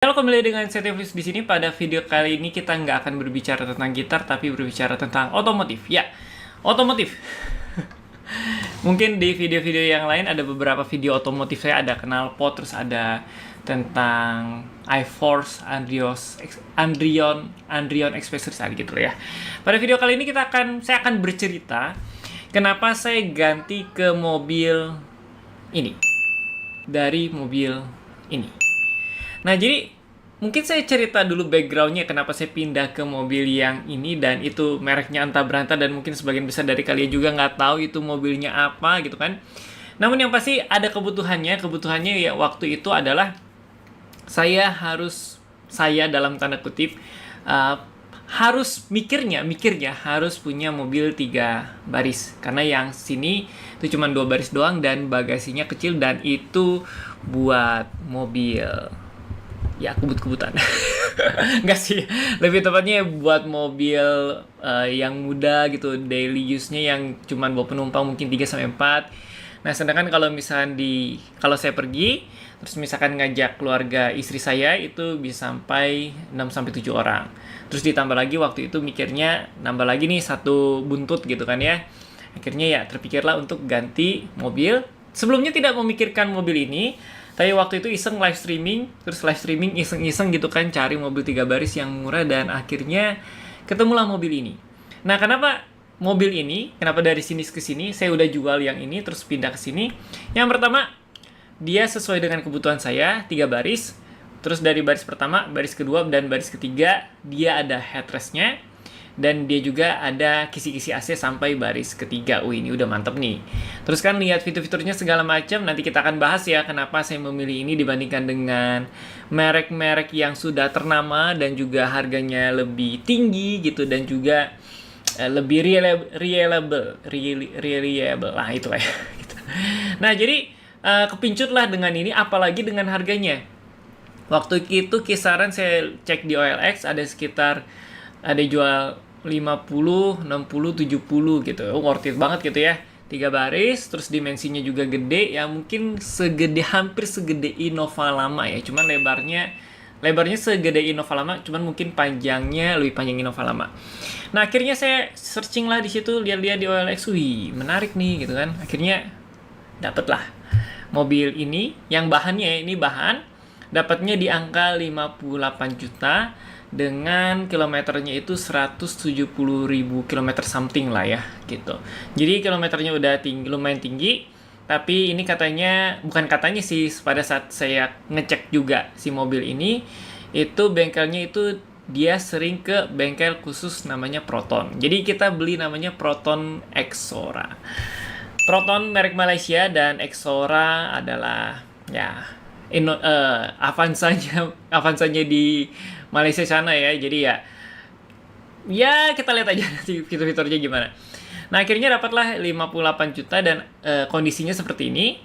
Halo, kembali dengan saya Teflis di sini. Pada video kali ini kita nggak akan berbicara tentang gitar, tapi berbicara tentang otomotif. Ya, otomotif. Mungkin di video-video yang lain ada beberapa video otomotif saya, ada knalpot, terus ada tentang iForce, Andrion Accessories gitu ya. Pada video kali ini saya akan bercerita kenapa saya ganti ke mobil ini dari mobil ini. Nah, jadi mungkin saya cerita dulu backgroundnya kenapa saya pindah ke mobil yang ini, dan itu mereknya antah berantah, dan mungkin sebagian besar dari kalian juga nggak tahu itu mobilnya apa gitu kan. Namun yang pasti ada kebutuhannya ya waktu itu adalah saya dalam tanda kutip harus mikirnya harus punya mobil 3 baris, karena yang sini itu cuma 2 baris doang dan bagasinya kecil, dan itu buat mobil ya kebut-kebutan. Enggak sih, lebih tepatnya buat mobil yang muda gitu, daily use-nya yang cuma bawa penumpang mungkin 3-4. Nah, sedangkan kalau misalkan kalau saya pergi terus misalkan ngajak keluarga istri saya, itu bisa sampai 6-7 orang. Terus ditambah lagi waktu itu mikirnya nambah lagi nih 1 buntut gitu kan ya. Akhirnya ya terpikirlah untuk ganti mobil. Sebelumnya tidak memikirkan mobil ini, tapi waktu itu iseng live streaming iseng-iseng gitu kan, cari mobil 3 baris yang murah, dan akhirnya ketemulah mobil ini. Nah, kenapa mobil ini? Kenapa dari sini ke sini? Saya udah jual yang ini terus pindah ke sini. Yang pertama, dia sesuai dengan kebutuhan saya, 3 baris. Terus dari baris pertama, baris kedua, dan baris ketiga dia ada headrestnya, dan dia juga ada kisi-kisi AC sampai baris ketiga. Ini udah mantep nih. Terus kan lihat fitur-fiturnya segala macam. Nanti kita akan bahas ya kenapa saya memilih ini dibandingkan dengan merek-merek yang sudah ternama dan juga harganya lebih tinggi gitu, dan juga lebih reliable lah itu ya. Gitu. Nah, jadi kepincut lah dengan ini, apalagi dengan harganya. Waktu itu kisaran saya cek di OLX ada jual 50, 60, 70 gitu. Worth it banget gitu ya. 3 baris, terus dimensinya juga gede, ya mungkin hampir segede Innova lama ya. Cuman lebarnya segede Innova lama, cuman mungkin panjangnya lebih panjang Innova lama. Nah, akhirnya saya searching lah di situ, lihat-lihat di OLX, menarik nih gitu kan. Akhirnya dapatlah mobil ini, yang bahannya ini dapatnya di angka 58 juta dengan kilometernya itu 170.000 kilometer something lah ya gitu. Jadi kilometernya udah lumayan tinggi, tapi ini bukan katanya sih, pada saat saya ngecek juga si mobil ini, itu bengkelnya itu dia sering ke bengkel khusus namanya Proton. Jadi kita beli namanya Proton Exora. Proton merek Malaysia dan Exora adalah ya Avanzanya di Malaysia sana ya. Jadi ya kita lihat aja nanti fitur-fiturnya gimana. Nah, akhirnya dapatlah 58 juta dan kondisinya seperti ini.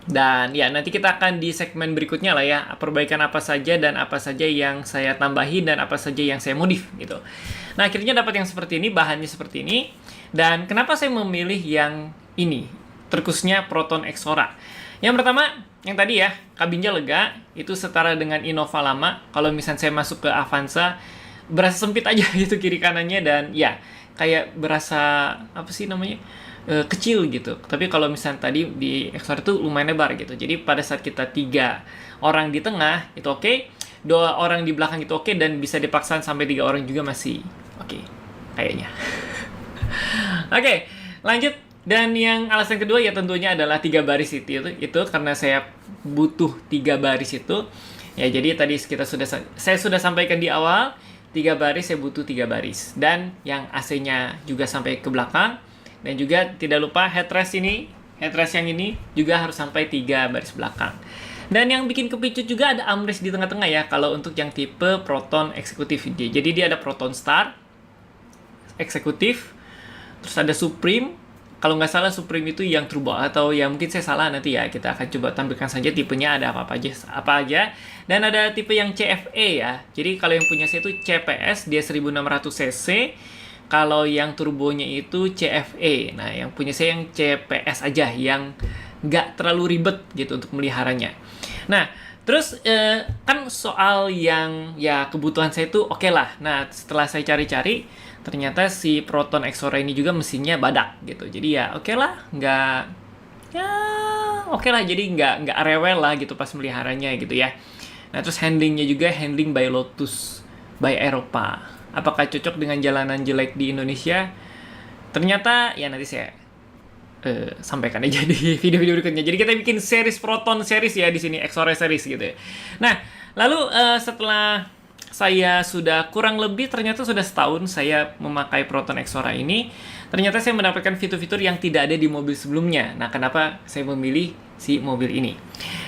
Dan ya nanti kita akan di segmen berikutnya lah ya, perbaikan apa saja dan apa saja yang saya tambahin dan apa saja yang saya modif gitu. Nah, akhirnya dapat yang seperti ini, bahannya seperti ini. Dan kenapa saya memilih yang ini, terkhususnya Proton Exora? Yang pertama, yang tadi ya, kabinnya lega, itu setara dengan Innova lama. Kalau misalnya saya masuk ke Avanza, berasa sempit aja gitu kiri kanannya, dan ya kayak berasa kecil gitu. Tapi kalau misalnya tadi di Exora itu lumayan lebar gitu. Jadi pada saat kita 3 orang di tengah itu oke, 2 orang di belakang itu oke, dan bisa dipaksakan sampai 3 orang juga masih oke kayaknya. Oke, lanjut. Dan yang alasan kedua ya tentunya adalah 3 baris itu karena saya butuh 3 baris itu. Ya, jadi tadi saya sudah sampaikan di awal, 3 baris saya butuh 3 baris. Dan yang AC-nya juga sampai ke belakang. Dan juga tidak lupa headrest yang ini juga harus sampai 3 baris belakang. Dan yang bikin kepincut juga ada armrest di tengah-tengah ya, kalau untuk yang tipe Proton Executive. Jadi dia ada Proton Star, Executive, terus ada Supreme. Kalau nggak salah Supreme itu yang turbo, atau ya mungkin saya salah, nanti ya kita akan coba tampilkan saja tipenya ada apa aja. Dan ada tipe yang CFE ya. Jadi kalau yang punya saya itu CPS, dia 1600 cc. Kalau yang turbonya itu CFE. Nah, yang punya saya yang CPS aja, yang nggak terlalu ribet gitu untuk meliharanya. Nah, Terus kan soal yang ya kebutuhan saya itu oke lah. Nah, setelah saya cari-cari, ternyata si Proton Xora ini juga mesinnya badak gitu. Jadi ya oke lah, nggak ya oke lah. Jadi nggak rewel lah gitu pas meliharanya gitu ya. Nah, terus handlingnya juga handling by Lotus, by Eropa. Apakah cocok dengan jalanan jelek di Indonesia? Ternyata ya nanti saya sampaikan aja di video-video berikutnya. Jadi kita bikin series Proton series ya di sini, Xora series gitu ya. Nah, lalu setelah saya sudah kurang lebih ternyata sudah setahun saya memakai Proton Xora ini, ternyata saya mendapatkan fitur-fitur yang tidak ada di mobil sebelumnya. Nah, kenapa saya memilih si mobil ini?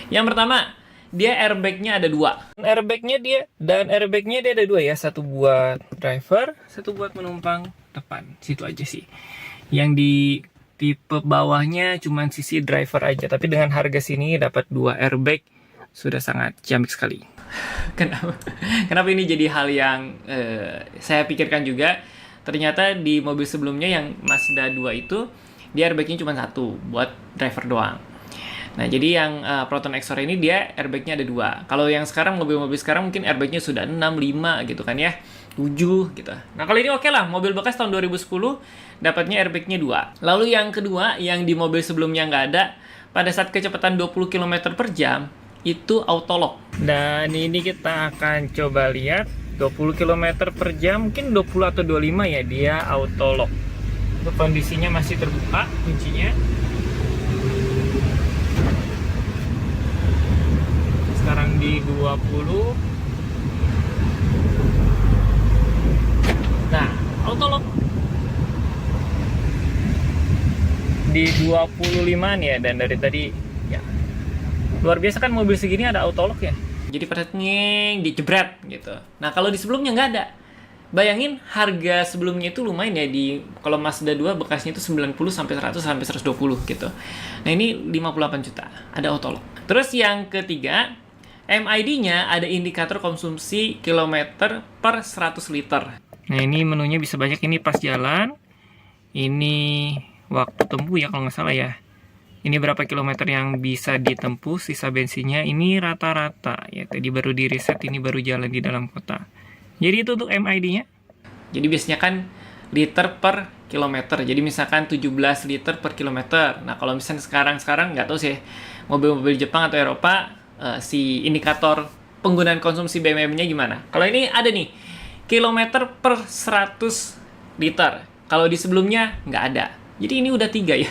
Yang pertama, dia airbag-nya ada 2. Airbag-nya dia ada 2 ya, satu buat driver, satu buat penumpang depan. Situ aja sih. Yang di tipe bawahnya cuman sisi driver aja, tapi dengan harga sini dapat 2 airbag sudah sangat ciamik sekali. Kenapa ini jadi hal yang saya pikirkan juga. Ternyata di mobil sebelumnya yang Mazda 2 itu dia airbagnya cuma 1 buat driver doang. Nah, jadi yang Proton Xora ini dia airbagnya ada 2. Kalau yang sekarang, mobil-mobil sekarang mungkin airbagnya sudah 6, 5 gitu kan ya, 7 gitu. Nah, kalau ini oke lah, mobil bekas tahun 2010 dapatnya airbagnya 2. Lalu yang kedua, yang di mobil sebelumnya nggak ada, pada saat kecepatan 20 km per jam, itu auto lock. Dan ini kita akan coba lihat, 20 km per jam, mungkin 20 atau 25 ya, dia auto lock. Itu kondisinya masih terbuka kuncinya. Sekarang di 20. Nah, auto lock di 25 nih ya, dan dari tadi ya luar biasa kan, mobil segini ada auto lock ya. Jadi pada dijebret gitu. Nah, kalau di sebelumnya nggak ada. Bayangin harga sebelumnya itu lumayan ya, di kalau Mazda 2 bekasnya itu 90 sampai 100 sampai 120 gitu. Nah, ini 58 juta. Ada auto lock. Terus yang ketiga, MID-nya ada indikator konsumsi kilometer per 100 liter. Nah, ini menunya bisa banyak, ini pas jalan. Ini waktu tempuh ya kalau nggak salah ya. Ini berapa kilometer yang bisa ditempuh, sisa bensinnya. Ini rata-rata ya. Tadi baru di reset, ini baru jalan di dalam kota. Jadi itu untuk MID-nya. Jadi biasanya kan liter per kilometer. Jadi misalkan 17 liter per kilometer. Nah, kalau misalnya sekarang nggak tahu sih mobil-mobil Jepang atau Eropa si indikator penggunaan konsumsi BBM-nya gimana. Kalau ini ada nih, kilometer per 100 liter. Kalau di sebelumnya nggak ada. Jadi ini udah 3 ya.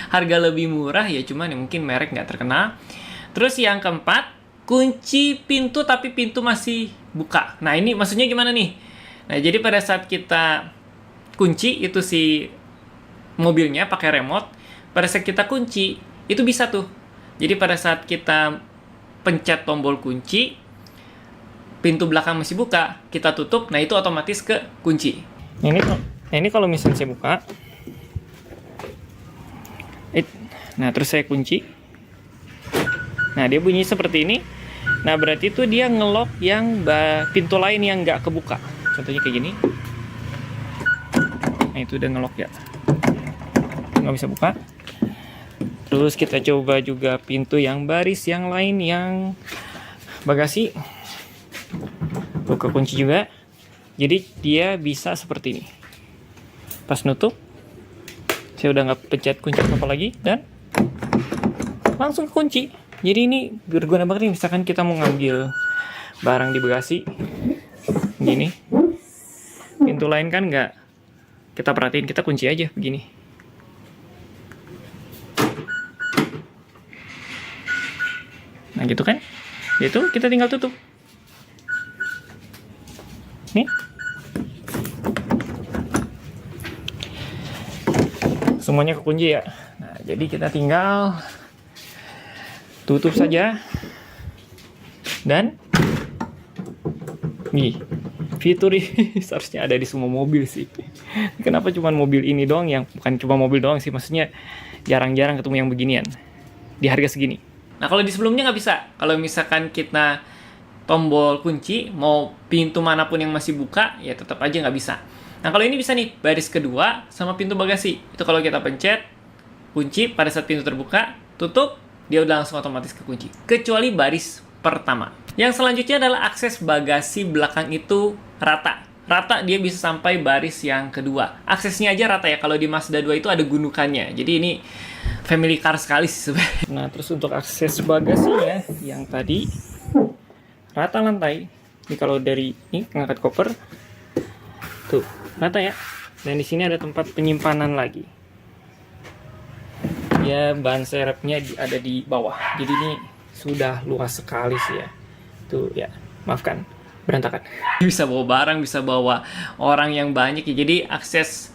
Harga lebih murah ya, cuman ya mungkin merek nggak terkenal. Terus yang keempat, kunci pintu tapi pintu masih buka. Nah, ini maksudnya gimana nih? Nah, jadi pada saat kita kunci itu si mobilnya pakai remote, pada saat kita kunci itu bisa tuh. Jadi pada saat kita pencet tombol kunci, pintu belakang masih buka, kita tutup, nah itu otomatis ke kunci. Ini kalau misalnya saya buka, nah terus saya kunci, nah dia bunyi seperti ini. Nah berarti itu dia ngelock yang pintu lain yang nggak kebuka. Contohnya kayak gini. Nah itu udah ngelock ya, nggak bisa buka. Terus kita coba juga pintu yang baris yang lain, yang bagasi. Buka kunci juga. Jadi dia bisa seperti ini. Pas nutup, saya udah nggak pencet kunci apa lagi, dan langsung kunci. Jadi ini berguna banget nih, misalkan kita mau ngambil barang di bagasi. Gini. Pintu lain kan nggak kita perhatiin, kita kunci aja begini. Nah gitu kan, itu kita tinggal tutup. Nih, semuanya kekunci ya. Nah jadi kita tinggal tutup saja. Dan nih, fitur ini seharusnya ada di semua mobil sih. Kenapa cuma mobil ini doang, yang bukan cuma mobil doang sih, maksudnya jarang-jarang ketemu yang beginian di harga segini. Nah, kalau di sebelumnya nggak bisa. Kalau misalkan kita tombol kunci, mau pintu manapun yang masih buka, ya tetap aja nggak bisa. Nah, kalau ini bisa nih, baris kedua sama pintu bagasi. Itu kalau kita pencet kunci, pada saat pintu terbuka, tutup, dia udah langsung otomatis ke kunci. Kecuali baris pertama. Yang selanjutnya adalah akses bagasi belakang itu rata. Rata, dia bisa sampai baris yang kedua. Aksesnya aja rata ya, kalau di Mazda 2 itu ada gundukannya. Jadi ini family car sekali sih sebenarnya. Nah, terus untuk akses bagasinya yang tadi rata lantai. Ini kalau dari ini ngangkat koper, tuh rata ya. Dan di sini ada tempat penyimpanan lagi. Ya, ban serepnya ada di bawah. Jadi ini sudah luas sekali sih ya. Tuh ya, maafkan, berantakan. Bisa bawa barang, bisa bawa orang yang banyak ya. Jadi akses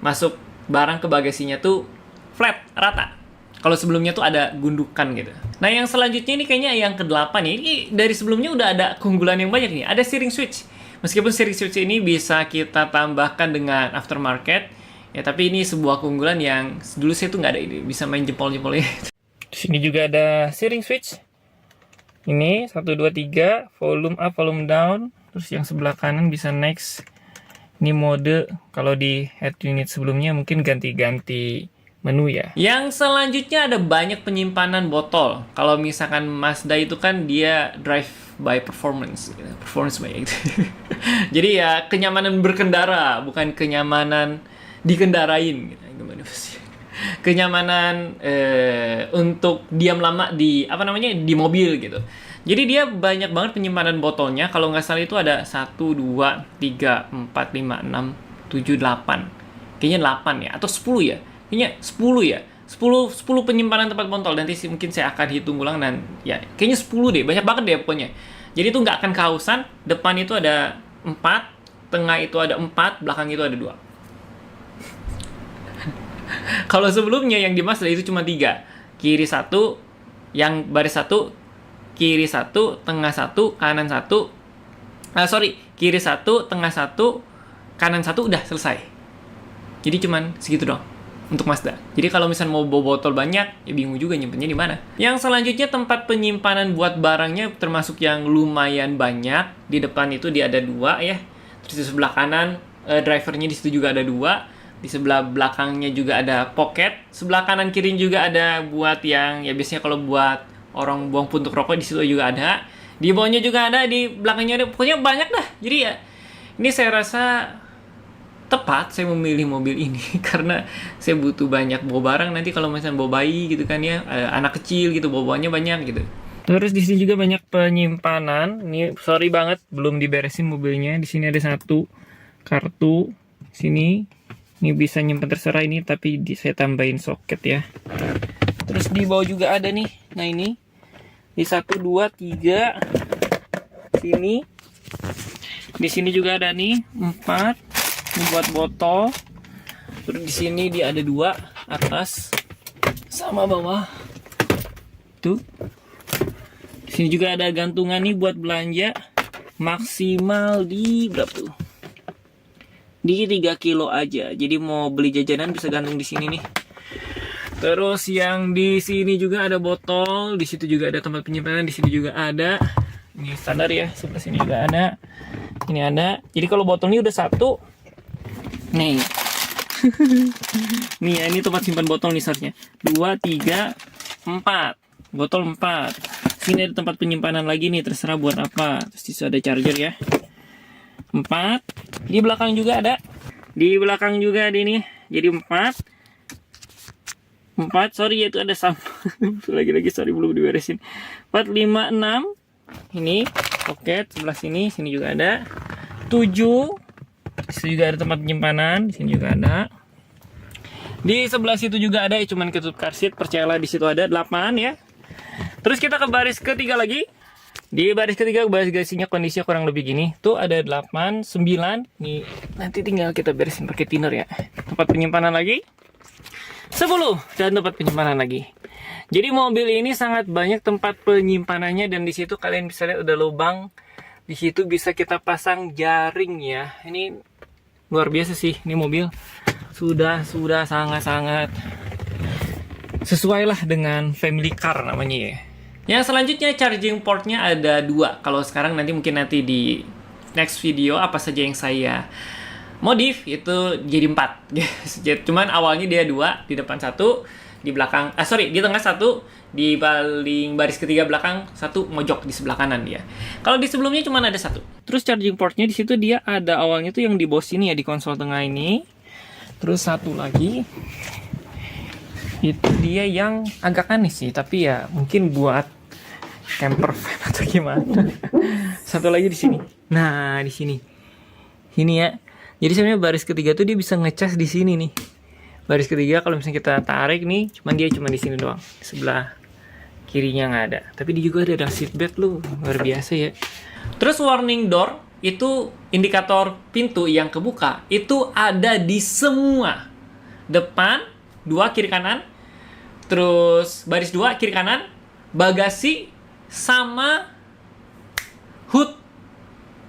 masuk barang ke bagasinya tuh flat, rata. Kalau sebelumnya tuh ada gundukan gitu. Nah, yang selanjutnya ini kayaknya yang ke-8 nih. Ini dari sebelumnya udah ada keunggulan yang banyak nih. Ada steering switch. Meskipun steering switch ini bisa kita tambahkan dengan aftermarket, ya tapi ini sebuah keunggulan yang dulu saya tuh nggak ada ini. Bisa main jempol-jempolnya. Di sini juga ada steering switch. Ini 1, 2, 3, volume up, volume down. Terus yang sebelah kanan bisa next. Ini mode, kalau di head unit sebelumnya mungkin ganti-ganti menu ya. Yang selanjutnya ada banyak penyimpanan botol. Kalau misalkan Mazda itu kan dia drive by performance, performance by itu. Jadi ya kenyamanan berkendara, bukan kenyamanan dikendarain. Gimana sih? Kenyamanan untuk diam lama di di mobil gitu. Jadi dia banyak banget penyimpanan botolnya. Kalau nggak salah itu ada 1, 2, 3, 4, 5, 6, 7, 8. Kayaknya 8 ya, atau 10 ya. Kayaknya 10 ya. 10 penyimpanan tempat botol. Nanti mungkin saya akan hitung ulang dan ya kayaknya 10 deh. Banyak banget deh pokoknya. Jadi itu nggak akan kehausan. Depan itu ada 4, tengah itu ada 4, belakang itu ada 2. Kalau sebelumnya yang di Mazda itu cuma 3. Kiri 1, yang baris 1, kiri 1, tengah 1, kanan 1. Kiri 1, tengah 1, kanan 1 udah selesai. Jadi cuman segitu doang untuk Mazda. Jadi kalau misalnya mau bawa botol banyak, ya bingung juga nyimpennya di mana. Yang selanjutnya tempat penyimpanan buat barangnya termasuk yang lumayan banyak. Di depan itu dia ada 2 ya. Terus di sebelah kanan drivernya di situ juga ada 2. Di sebelah belakangnya juga ada pocket. Sebelah kanan kiri juga ada buat yang ya biasanya kalau buat orang buang puntung rokok, di situ juga ada. Di bawahnya juga ada, di belakangnya ada. Pokoknya banyak dah. Jadi ya ini saya rasa tepat saya memilih mobil ini karena saya butuh banyak bawa barang nanti kalau misalnya bawa bayi gitu kan ya, anak kecil gitu bawanya banyak gitu. Terus di sini juga banyak penyimpanan. Ini sorry banget belum diberesin mobilnya. Di sini ada 1 kartu. Sini ini bisa nyimpen terserah ini tapi saya tambahin soket ya. Terus di bawah juga ada nih. Nah ini di 1, 2, 3 sini. Di sini juga ada nih 4. Ini buat botol. Terus di sini dia ada 2 atas sama bawah. Tuh. Di sini juga ada gantungan nih buat belanja. Maksimal di berapa tuh? Di 3 kilo aja. Jadi mau beli jajanan bisa gantung di sini nih. Terus yang di sini juga ada botol. Di situ juga ada tempat penyimpanan. Di sini juga ada. Ini standar ya. Sebelah sini juga ada. Ini ada. Jadi kalau botol ini udah 1. Nih. Nih ya, ini tempat simpan botol nih seharusnya. 2, 3, 4. Botol 4. Sini ada tempat penyimpanan lagi nih, terserah buat apa. Terus di situ ada charger ya. 4. Di belakang juga ada. Di belakang juga ada ini. Jadi 4. Sorry ya itu ada sama. Lagi-lagi sorry belum diberesin. 4, 5, 6. Ini pocket sebelah sini juga ada. 7. Di situ juga ada tempat penyimpanan, di sini juga ada. Di sebelah situ juga ada, cuman ketutup car seat, percayalah di situ ada 8 ya. Terus kita ke baris ketiga lagi. Di baris ketiga bagasinya kondisinya kurang lebih gini. Tuh ada 8, 9. Nih nanti tinggal kita beresin pakai thinner ya. Tempat penyimpanan lagi 10 dan tempat penyimpanan lagi. Jadi mobil ini sangat banyak tempat penyimpanannya dan di situ kalian bisa lihat ada lubang. Di situ bisa kita pasang jaring ya. Ini luar biasa sih, ini mobil sudah sangat-sangat sesuai lah dengan family car namanya ya. Yang selanjutnya charging portnya ada 2. Kalau sekarang nanti di next video apa saja yang saya modif itu jadi 4. Cuman awalnya dia 2, di depan 1, di belakang, di tengah satu, di paling baris ketiga belakang satu, mojok di sebelah kanan dia. Kalau di sebelumnya cuma ada satu. Terus charging portnya di situ dia ada awalnya tuh yang di bawah sini ya, di konsol tengah ini. Terus satu lagi itu dia yang agak aneh sih, tapi ya mungkin buat camper van atau gimana. Satu lagi di sini. Nah, di sini. Ini ya. Jadi sebenarnya baris ketiga tuh dia bisa ngecas di sini nih. Baris ketiga kalau misalnya kita tarik nih, dia cuma di sini doang. Sebelah kirinya nggak ada. Tapi dia juga ada seatbelt loh, luar biasa ya. Terus warning door itu indikator pintu yang kebuka itu ada di semua. Depan, 2 kiri kanan. Terus baris 2 kiri kanan, bagasi sama hood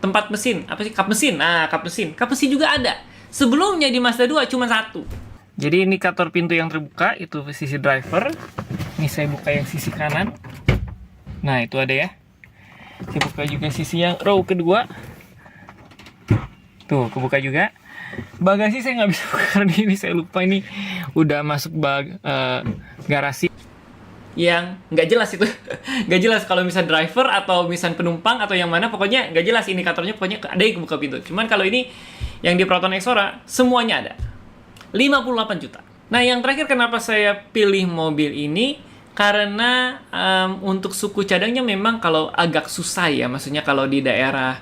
tempat mesin. Apa sih? Kap mesin. Nah, kap mesin. Kap mesin juga ada. Sebelumnya di Mazda 2 cuma 1. Jadi indikator pintu yang terbuka itu sisi driver. Ini saya buka yang sisi kanan. Nah, itu ada ya. Saya buka juga sisi yang row kedua. Tuh, kebuka juga. Bagasi saya nggak bisa buka karena ini saya lupa, ini udah masuk garasi yang nggak jelas itu. Nggak jelas kalau misalnya driver atau misalnya penumpang atau yang mana, pokoknya nggak jelas indikatornya, pokoknya ada yang buka pintu. Cuman kalau ini yang di Proton Exora semuanya ada. 58 juta. Nah, yang terakhir kenapa saya pilih mobil ini, karena untuk suku cadangnya memang kalau agak susah ya, maksudnya kalau di daerah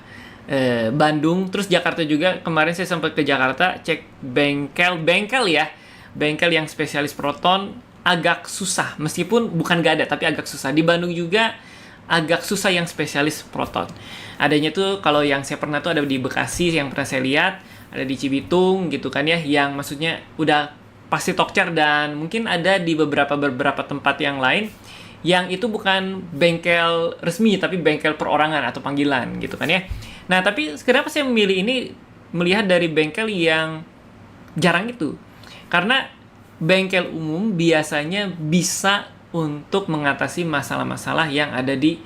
Bandung, terus Jakarta juga. Kemarin saya sempat ke Jakarta, cek bengkel ya, bengkel yang spesialis Proton, agak susah, meskipun bukan gak ada, tapi agak susah. Di Bandung juga agak susah yang spesialis Proton. Adanya tuh kalau yang saya pernah tuh ada di Bekasi, yang pernah saya lihat, ada di Cibitung gitu kan ya, yang maksudnya udah pasti Tokcer, dan mungkin ada di beberapa tempat yang lain yang itu bukan bengkel resmi tapi bengkel perorangan atau panggilan gitu kan ya. Nah, tapi kenapa saya memilih ini, melihat dari bengkel yang jarang itu? Karena bengkel umum biasanya bisa untuk mengatasi masalah-masalah yang ada di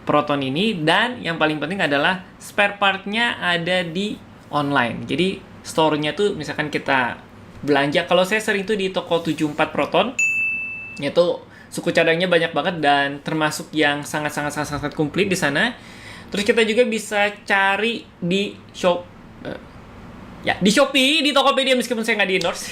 Proton ini, dan yang paling penting adalah spare part-nya ada di online. Jadi store-nya tuh misalkan kita belanja, kalau saya sering tuh di toko 74 Proton, itu suku cadangnya banyak banget dan termasuk yang sangat komplit di sana. Terus kita juga bisa cari di di Shopee, di Tokopedia, meskipun saya nggak di endorse.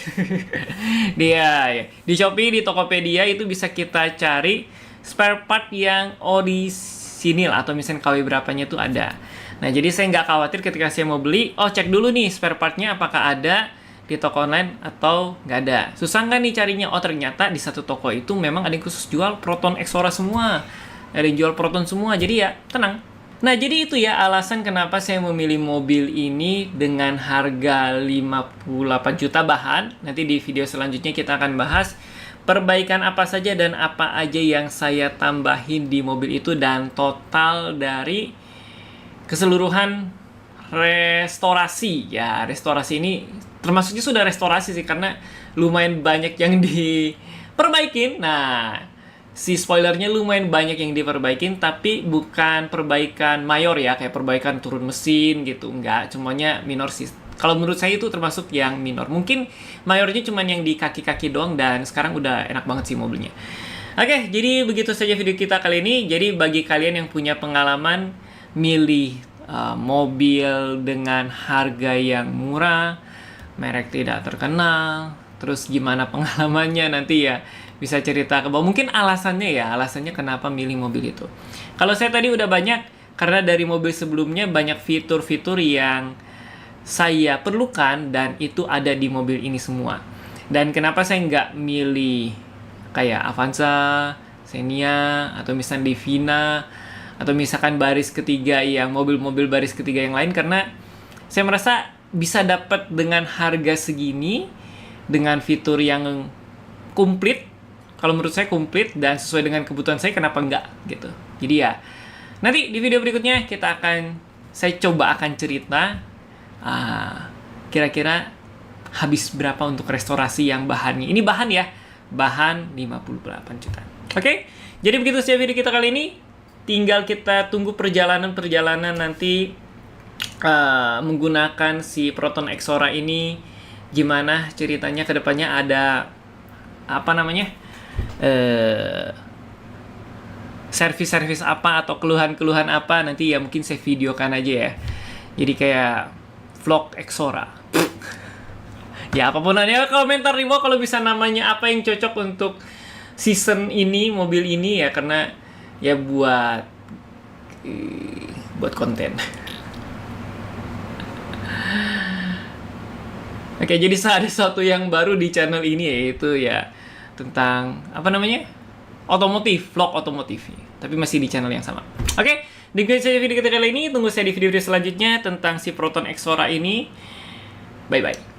Di Shopee, di Tokopedia itu bisa kita cari spare part yang orisinil atau misalnya KW berapanya tuh ada. Nah, jadi saya nggak khawatir ketika saya mau beli, cek dulu nih spare partnya apakah ada di toko online atau nggak ada. Susah nggak nih carinya? Ternyata di satu toko itu memang ada yang khusus jual Proton Exora semua. Ada yang jual Proton semua, jadi ya tenang. Nah, jadi itu ya alasan kenapa saya memilih mobil ini dengan harga 58 juta bahan. Nanti di video selanjutnya kita akan bahas perbaikan apa saja dan apa aja yang saya tambahin di mobil itu, dan total dari keseluruhan restorasi. Ya, restorasi ini termasuknya sudah restorasi sih, karena lumayan banyak yang diperbaikin. Nah, si spoilernya lumayan banyak yang diperbaikin, tapi bukan perbaikan mayor ya, kayak perbaikan turun mesin gitu, enggak, semuanya minor sih. Kalau menurut saya itu termasuk yang minor. Mungkin mayornya cuman yang di kaki-kaki doang, dan sekarang udah enak banget sih mobilnya. Oke, jadi begitu saja video kita kali ini. Jadi bagi kalian yang punya pengalaman milih mobil dengan harga yang murah, merek tidak terkenal, terus gimana pengalamannya, nanti ya bisa cerita ke bawah. Mungkin alasannya kenapa milih mobil itu. Kalau saya tadi udah banyak, karena dari mobil sebelumnya banyak fitur-fitur yang saya perlukan, dan itu ada di mobil ini semua. Dan kenapa saya nggak milih kayak Avanza, Xenia, atau misalnya Divina, atau misalkan baris ketiga yang mobil-mobil baris ketiga yang lain, karena saya merasa bisa dapat dengan harga segini, dengan fitur yang komplit. Kalau menurut saya komplit dan sesuai dengan kebutuhan saya, kenapa enggak gitu. Jadi ya, nanti di video berikutnya saya coba akan cerita kira-kira habis berapa untuk restorasi yang bahannya. Ini bahan ya, bahan 58 juta. Oke, jadi begitu saja video kita kali ini. Tinggal kita tunggu perjalanan nanti menggunakan si Proton Exora ini, gimana ceritanya ke depannya. Ada servis-servis apa atau keluhan-keluhan apa, nanti ya mungkin saya videokan aja ya. Jadi kayak vlog Exora. Ya apapun aja, komentar di bawah kalau bisa namanya apa yang cocok untuk season ini, mobil ini ya, karena ya buat konten. Oke, jadi ada sesuatu yang baru di channel ini, yaitu ya tentang apa namanya? Otomotif, vlog otomotif. Tapi masih di channel yang sama. Oke, demikian saja video kita kali ini. Tunggu saya di video-video selanjutnya tentang si Proton Exora ini. Bye-bye.